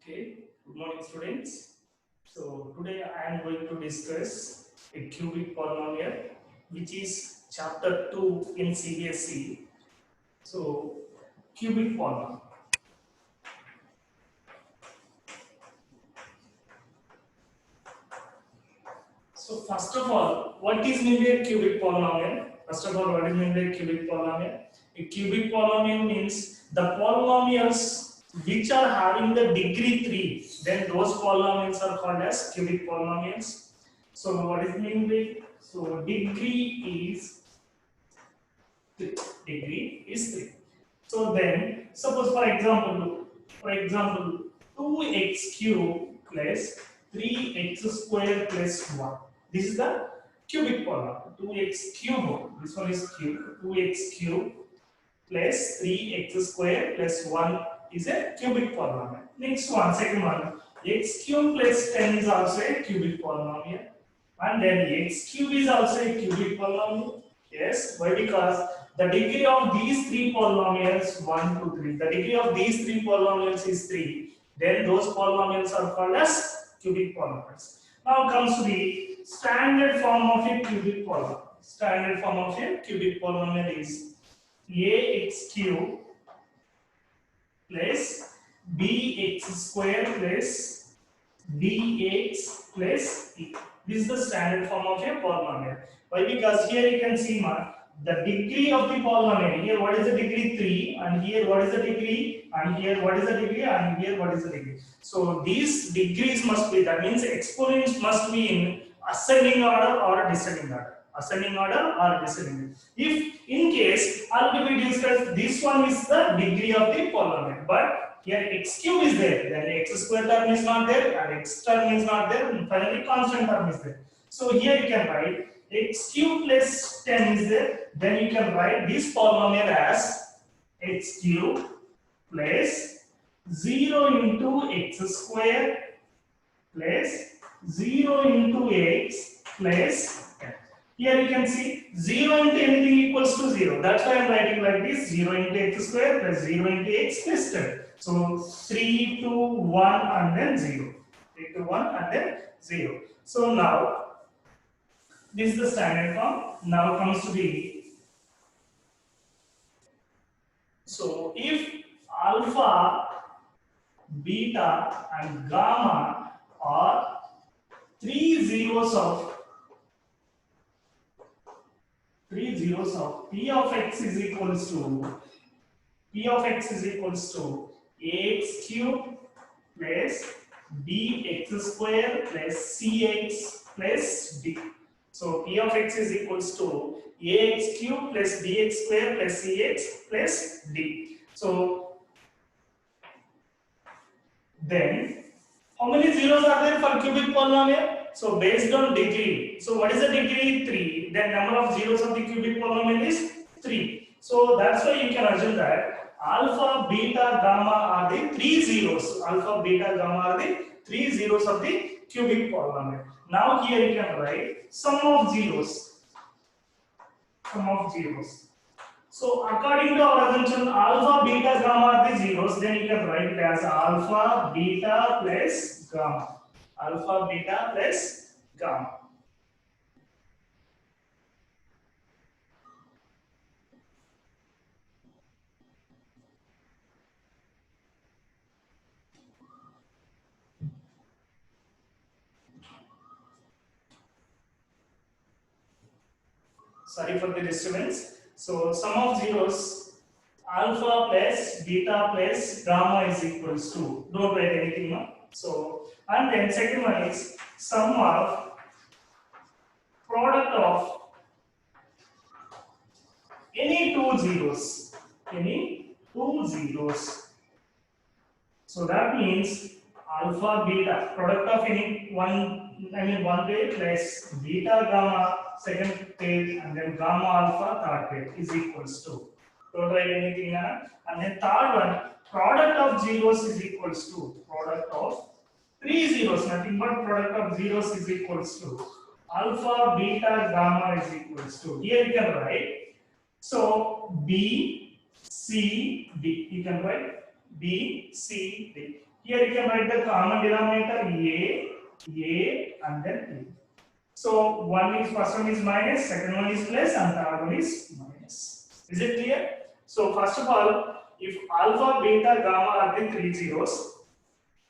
Okay, good morning students. So today I am going to discuss a cubic polynomial which is chapter 2 in CBSE. So cubic polynomial. So first of all, what is meant by a cubic polynomial? First of all, what is meant by a cubic polynomial? A cubic polynomial means the polynomials which are having the degree 3, then those polynomials are called as cubic polynomials. So what is meant by, so degree is 3. Degree is 3. So then, suppose for example, 2x cube plus 3x square plus 1. This is the cubic polynomial. 2x cube, this one is cube, 2x cube plus 3x square plus 1 is a cubic polynomial. Next one, second one, x cube plus 10 is also a cubic polynomial. And then x cube is also a cubic polynomial. Yes, why? Because the degree of these three polynomials, 1, 2, 3, the degree of these three polynomials is 3, then those polynomials are called as cubic polynomials. Now comes to the standard form of a cubic polynomial. Standard form of a cubic polynomial is ax cube plus bx square plus dx plus e. This is the standard form of a polynomial. Why? Because here you can see the degree of the polynomial. Here what is the degree 3, and here what is the degree, and here what is the degree, and here what is the degree. So these degrees must be, that means exponents must be in ascending order or descending order. Ascending order or descending order. If in case already we discussed, this one is the degree of the polynomial, but here x cube is there, then x square term is not there, and x term is not there, and finally constant term is there. So here you can write x cube plus 10 is there, then you can write this polynomial as x cube plus 0 into x square plus 0 into x plus 10. Here you can see 0 into anything equals to 0. That's why I am writing like this, 0 into x square plus 0 into x plus 10. So 3 to 1 and then 0. 3 to 1 and then 0. So now, this is the standard form. Now comes to the, so if alpha, beta and gamma are three zeros of p of x is equals to ax cube plus bx square plus cx plus d. So p of x is equals to ax cube plus bx square plus cx plus d. So then how many zeros are there for cubic polynomial? So based on degree. So what is the degree? 3. Then number of zeros of the cubic polynomial is 3. So that's why you can assume that alpha, beta, gamma are the 3 zeros. Alpha, beta, gamma are the 3 zeros of the cubic polynomial. Now here you can write sum of zeros. Sum of zeros. So according to our assumption, alpha, beta, gamma are the zeros, then you can write it as alpha, beta plus gamma. Alpha, beta plus gamma. Sorry for the disturbance. So sum of zeros, alpha plus beta plus gamma is equals to, don't write anything now. So, and then second one is sum of product of any two zeros. Any two zeros. So that means alpha, beta, product of any one pair plus beta, gamma, second pair, and then gamma, alpha, third pair is equals to. Don't write anything now. And then third one, product of zeros is equals to, product of three zeros, nothing but product of zeros is equals to alpha, beta, gamma is equals to. Here you can write. So B, C, D. You can write B, C, D. Here you can write the common denominator a and then 3. So first one is minus, second one is plus, and third one is minus. Is it clear? So first of all, if alpha, beta, gamma are the three zeros,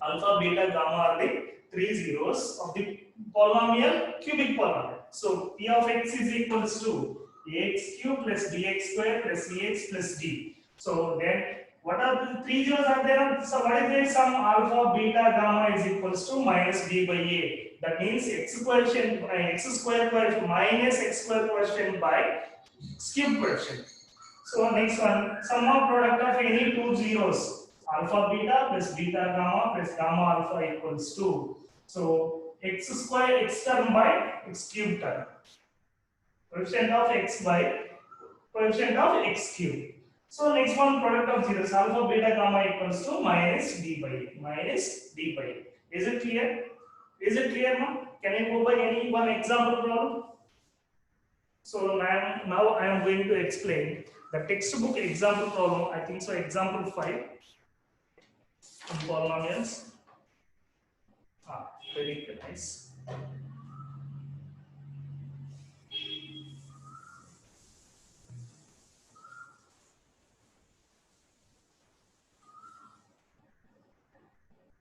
alpha, beta, gamma are the three zeros of the polynomial, cubic polynomial. So p of x is equals to ax cube plus bx square plus cx plus d. So then what are the three zeros are there? So what is the sum? Alpha, beta, gamma is equals to minus b by a. That means x quotient x square quotient minus x square quotient by x cube quotient. So next one, sum of product of any two zeros, alpha beta plus beta gamma plus gamma alpha equals 2. So x square x term by x cube term. Coefficient of x by coefficient of x cube. So next one, product of zeros, alpha beta gamma equals to minus d by a. Minus d by a. Is it clear? Is it clear now? Can you go by any one example problem? So now I am going to explain the textbook example problem. I think so, example 5 in polynomials. Very nice.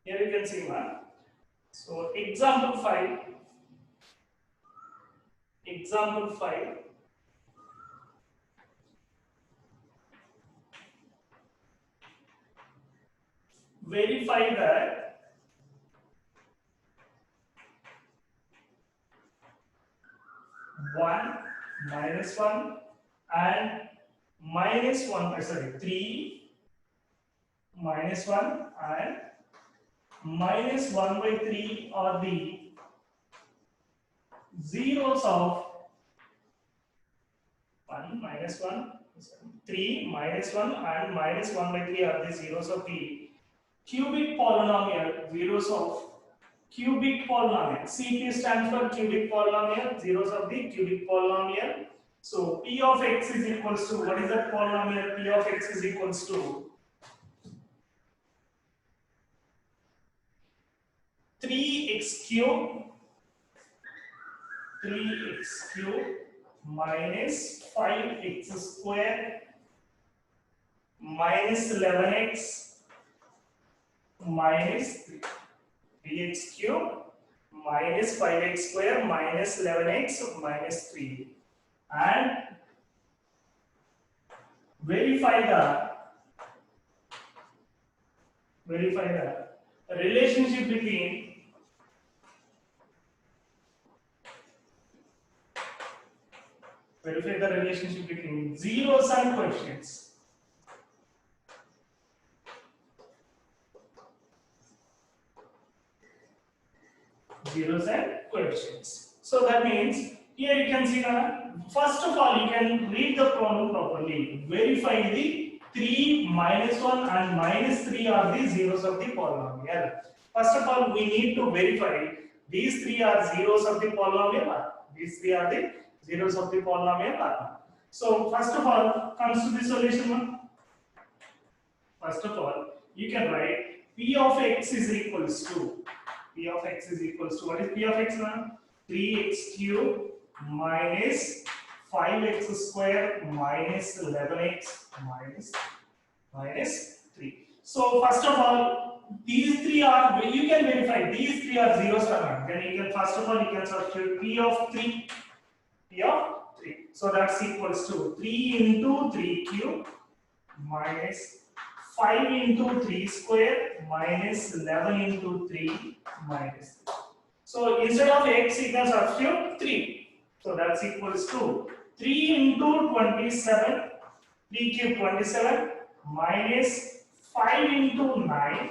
Here you can see one. So example 5. Example 5. Verify that one minus one and minus one. Sorry, 3 minus one and minus 1 by 3 are the zeros of 1 minus 1, 3 minus 1 and minus 1 by 3 are the zeros of the cubic polynomial, zeros of cubic polynomial. CP stands for cubic polynomial, zeros of the cubic polynomial. So P of x is equals to, what is that polynomial? P of x is equals to 3x cube minus 5x square minus 11x minus 3. 3x cube minus 5x square minus 11x minus 3. And verify the relationship between zeros and coefficients. Zeros and coefficients. So that means here you can see now, first of all, you can read the problem properly. Verify the 3 minus 1 and minus 3 are the zeros of the polynomial. First of all, we need to verify these 3 are zeros of the polynomial. These 3 are the zeros of the polynomial. So first of all, comes to the solution. First of all, you can write P of x is equals to what is P of x now? 3x cube minus 5x square minus 11x minus 3. So first of all, these three are, you can verify these three are zeros or not. Then you can, first of all, you can substitute P of 3. So that's equals to 3 into 3 cube minus 5 into 3 square minus 11 into 3 minus 3. So instead of x, you can substitute 3. So that's equals to 3 into 27, 3 cube 27 minus 5 into 9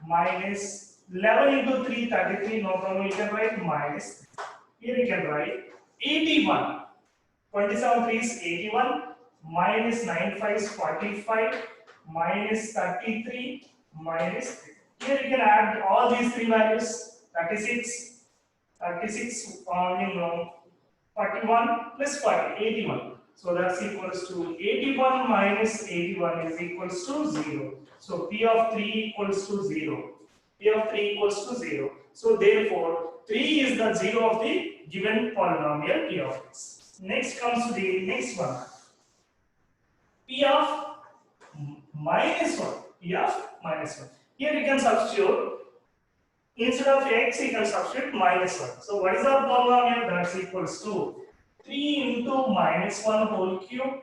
minus 11 into 3, 33. No problem, you can write minus 3. Here you can write 81. 27 3 is 81 minus 9 5 is 45 minus 33 minus 3. Here you can add all these three values. 36 41 plus 40, 81. So that's equals to 81 minus 81 is equals to 0. So P of 3 equals to 0. P of 3 equals to 0. So therefore 3 is the 0 of the given polynomial P of x. Next comes to the next one. P of minus 1. P of minus 1. Here you can substitute, instead of x you can substitute minus 1. So what is our polynomial? That's equals to 3 into minus 1 whole cube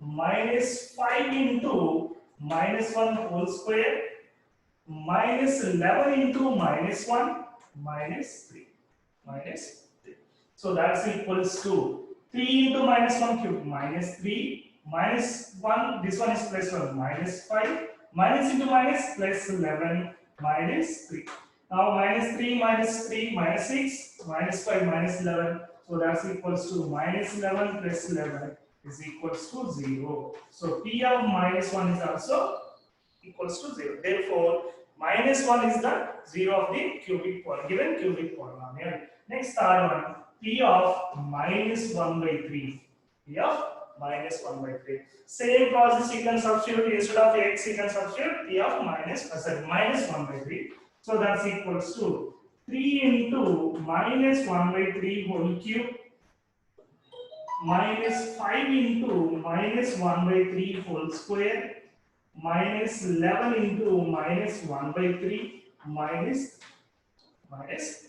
minus 5 into minus 1 whole square minus 11 into minus 1 minus 3 minus 3. So that's equals to 3 into minus 1 cube minus 3 minus 1, this one is plus 1 minus 5 minus into minus plus 11 minus 3. Now minus 3 minus 3 minus 6 minus 5 minus 11. So that's equals to minus 11 plus 11 is equals to 0. So P of minus 1 is also equals to 0. Therefore, minus 1 is the 0 of the given cubic polynomial. Next, third one, P of minus 1 by 3. P of minus 1 by 3. Same process you can substitute, instead of x you can substitute P of minus 1 by 3. So that's equals to 3 into minus 1 by 3 whole cube minus 5 into minus 1 by 3 whole square minus 11 into minus 1 by 3 minus minus.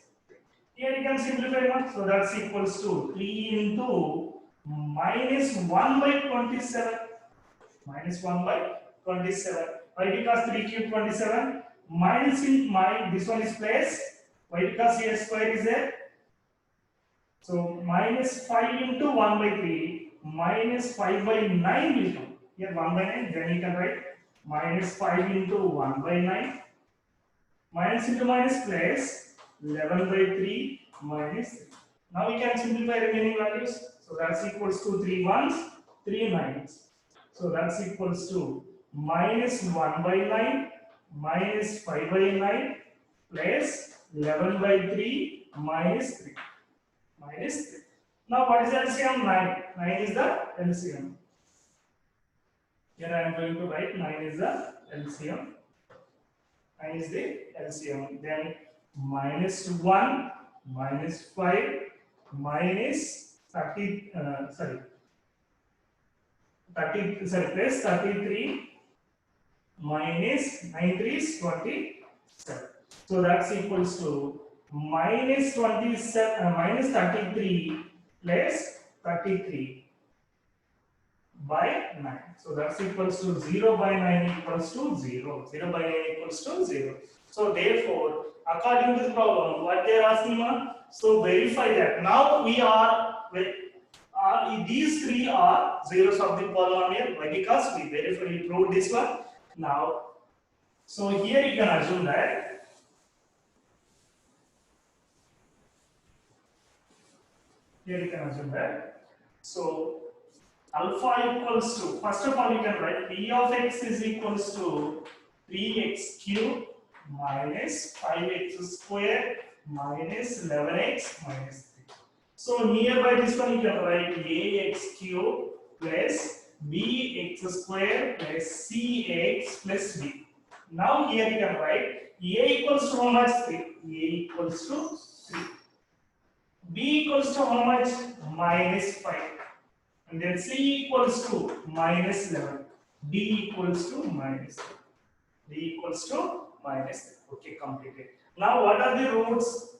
Here you can simplify one. So that's equals to 3 into minus 1 by 27. Minus 1 by 27. Why? Because 3 cube 27. Minus in mind, this one is place. Why? Because here square is there. So minus 5 into 1 by 3 minus 5 by 9 will come. Here 1 by 9, then you can write minus 5 into 1 by 9 minus into minus plus 11 by 3 minus 3. Now we can simplify remaining values. So that's equals to 3 ones, 3 nines. So that's equals to minus 1 by 9 minus 5 by 9 plus 11 by 3 minus 3. Minus 3. Now what is the LCM? 9. 9 is the LCM. Here I am going to write 9 is the LCM. 9 is the LCM. Then minus 1 minus 5 minus 30 plus 33 minus 9 3 is 27. So that's equals to minus 27 minus 33 plus 33 by 9. So that's equals to 0 by 9 equals to 0. 0 by 9 equals to 0. So therefore, according to this problem, what they are asking, so verify that. Now we are these three are zeros of the polynomial. Why? Because we verify proved this one. Now, so here you can assume that so alpha equals to, first of all you can write P of x is equals to 3x cube minus 5x square minus 11x minus 3. So nearby this one you can write ax cube plus bx square plus cx plus b. Now here you can write a equals to how much? 3. A equals to 3. B equals to how much? Minus 5. And then C equals to minus 11. D equals to minus 3. D equals to minus 3. Okay, completed. Now what are the roots?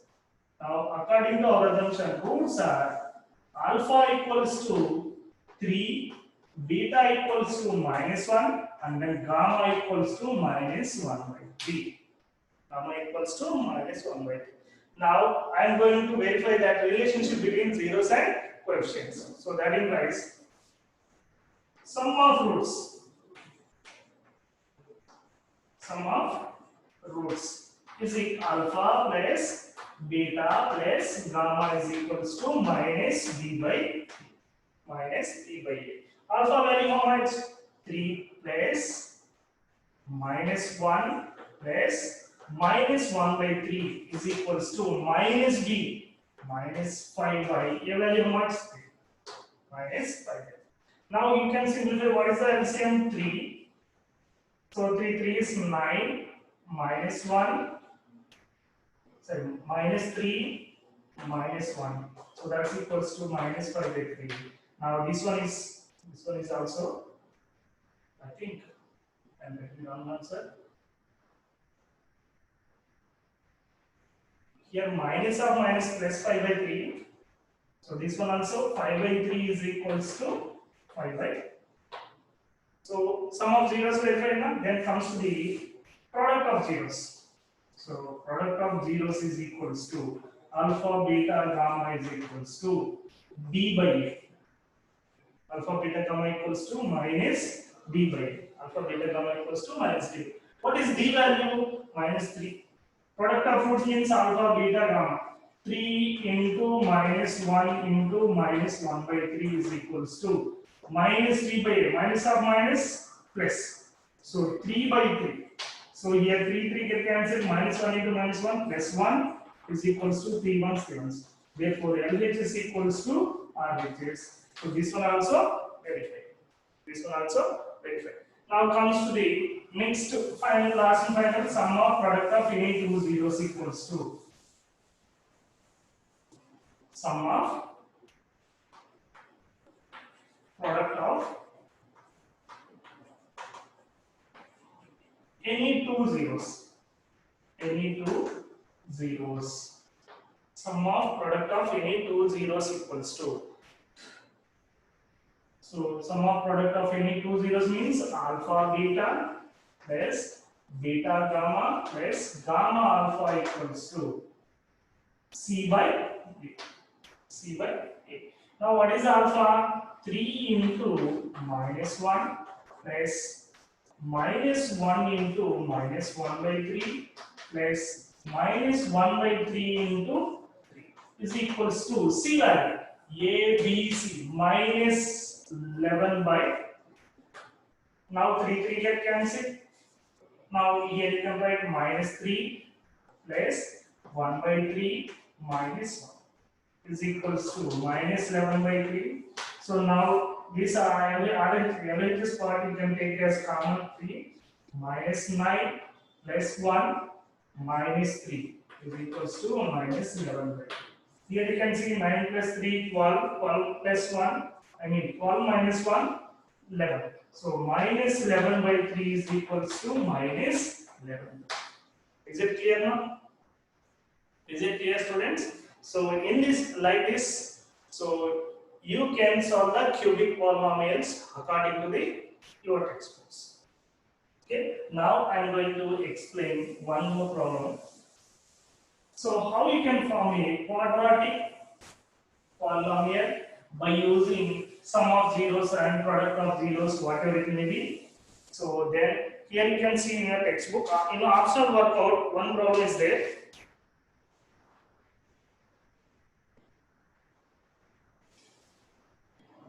Now according to our assumption, roots are alpha equals to 3, beta equals to minus 1, and then gamma equals to minus 1 by 3. Gamma equals to minus 1 by 3. Now I am going to verify that relationship between zeros and coefficients. So that implies sum of roots. Sum of roots is alpha plus beta plus gamma is equals to minus b by a. Alpha value how much? 3 plus minus 1 plus minus 1 by 3 is equals to minus b minus 5 by a value how much? 3. Minus 5. Now you can simplify what is the LCM? 3. So 3 is 9 minus 1, sorry, minus 3, minus 1. So that's equals to minus 5 by 3. Now this one is also, I think I'm getting the wrong answer. Here minus of minus plus 5 by 3. So this one also 5 by 3 is equals to 5 by. So sum of zeros verified now. Then comes to the product of zeros. So product of zeros is equals to alpha, beta, gamma is equals to b by a. Alpha, beta, gamma equals to minus d by a. Alpha, beta, gamma equals to minus d. What is d value? Minus 3. Product of roots means alpha, beta, gamma. 3 into minus 1 into minus 1 by 3 is equals to minus 3 by a. Minus of minus plus. So 3 by 3. So here 3 get cancelled. Minus 1 into minus 1 plus 1 is equals to 3 1 7. Therefore LHS is equals to RHS. So this one also verified. This one also verified. Now comes to the next final, last and final sum of product of any two zeros equals to sum of product of any two zeros. Any two zeros. Sum of product of any two zeros equals to. So sum of product of any two zeros means alpha beta plus beta gamma plus gamma alpha equals to C by B. C by A. Now what is alpha? 3 into minus 1 plus minus 1 into minus 1 by 3 plus minus 1 by 3 into 3 is equals to C value. A, B, C minus 11 by. Now 3 get cancelled. Now here you can write minus 3 plus 1 by 3 minus 1 is equals to minus 11 by 3. So now this averages part you can take as common 3. Minus 9 plus 1 minus 3 is equals to minus 11 by 3. Here you can see 9 plus 3 12, 12 plus 1, I mean 12 minus 1 11. So minus 11 by 3 is equals to minus 11. Is it clear now? Is it clear, students? So in this, like this, so you can solve the cubic polynomials according to the your textbooks. Okay. Now I am going to explain one more problem. So how you can form a quadratic polynomial by using sum of zeros and product of zeros, whatever it may be. So then here you can see in your textbook, in optional workout, one problem is there.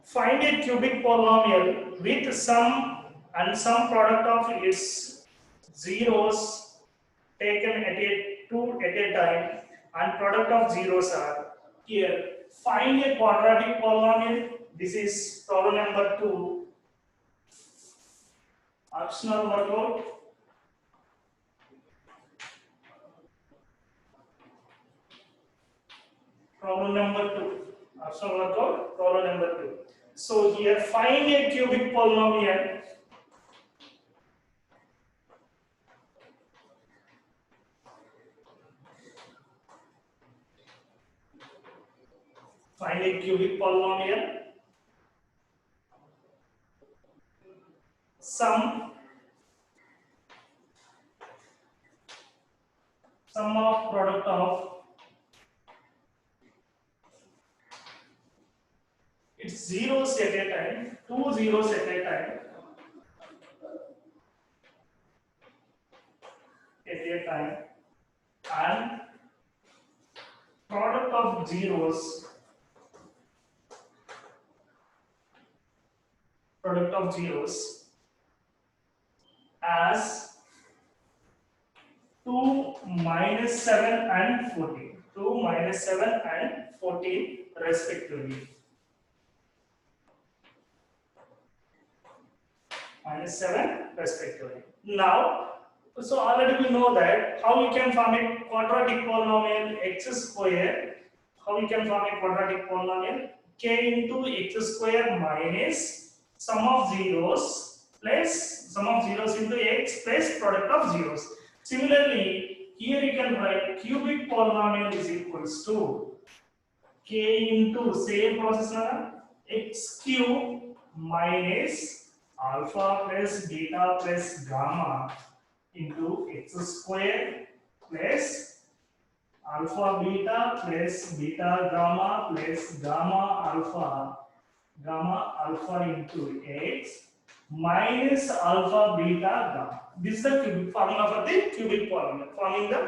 Find a cubic polynomial with sum and some product of its zeros taken at a time and product of zeros are here. Find a quadratic polynomial. This is problem number 2. Optional workout. Problem number 2. Optional workout. Problem number 2. So here find a cubic polynomial. Find a cubic polynomial. Sum of product of its zeros at a time, 2 zeros at a time, and product of zeros as 2 minus 7 and 14. 2 minus 7 and 14 respectively. Minus 7 respectively. Now So already we know that how we can form a quadratic polynomial x square. How we can form a quadratic polynomial k into x square minus sum of zeros plus sum of zeros into x plus product of zeros. Similarly, here you can write cubic polynomial is equals to k into same process na x cube minus alpha plus beta plus gamma into x square plus alpha beta plus beta gamma plus gamma alpha into x minus alpha beta gamma. This is the cubic formula for the cubic polynomial, forming the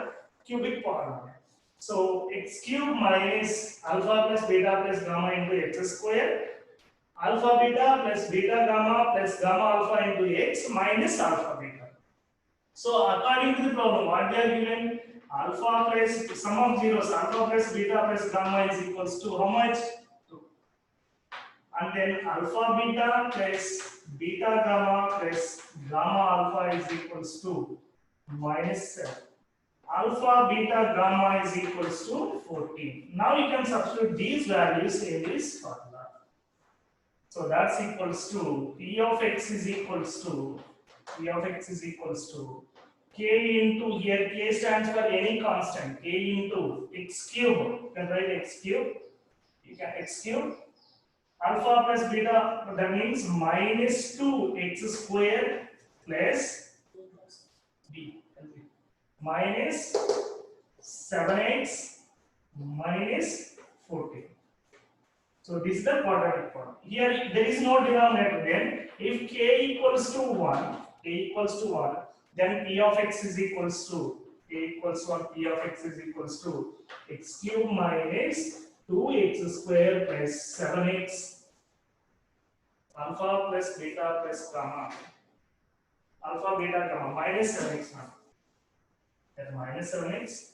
cubic polynomial. So x cube minus alpha plus beta plus gamma into x square, alpha beta plus beta gamma plus gamma alpha into x minus alpha beta. So according to the problem, what they are given, alpha plus sum of zeros, alpha plus beta plus gamma is equals to how much? 2. And then alpha beta plus beta gamma plus gamma alpha is equals to minus 7. Alpha beta gamma is equals to 14. Now you can substitute these values in this formula. So that's equals to p of x is equals to k into, here k stands for any constant, k into x cube. You can write x cube. You can x cube alpha plus beta, that means minus 2x square plus b minus 7x minus 14. So this is the quadratic form. Here there is no denominator. Then if k equals to 1, then p of x is equals to p of x is equals to x cube minus 2x square plus 7x alpha plus beta plus gamma minus 7x now. That minus 7x.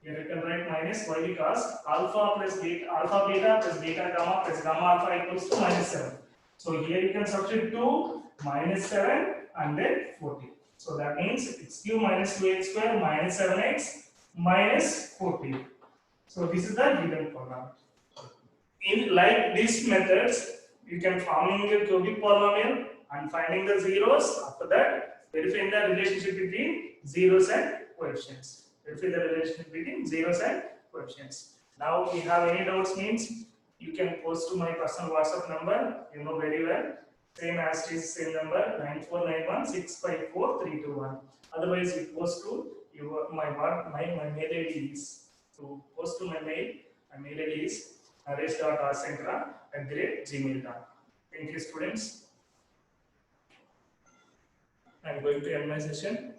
Here you can write minus. Why? Because alpha beta plus beta gamma plus gamma alpha equals to minus 7. So here you can substitute 2 minus 7 and then 14. So that means x cube minus 2x square minus 7x minus 14. So this is the given formula. In like these methods, you can forming a cubic polynomial and finding the zeros. After that, verifying the relationship between zeros and coefficients. Verify the relationship between zeros and coefficients. Now, if you have any doubts, means you can post to my personal WhatsApp number. You know very well. Same as it is, same number 9491654321. Otherwise, you post to your my mail ID is to post to my mail. My mail ID is naresh.rsankara@gmail.com. Thank you, students. I'm going to end my session.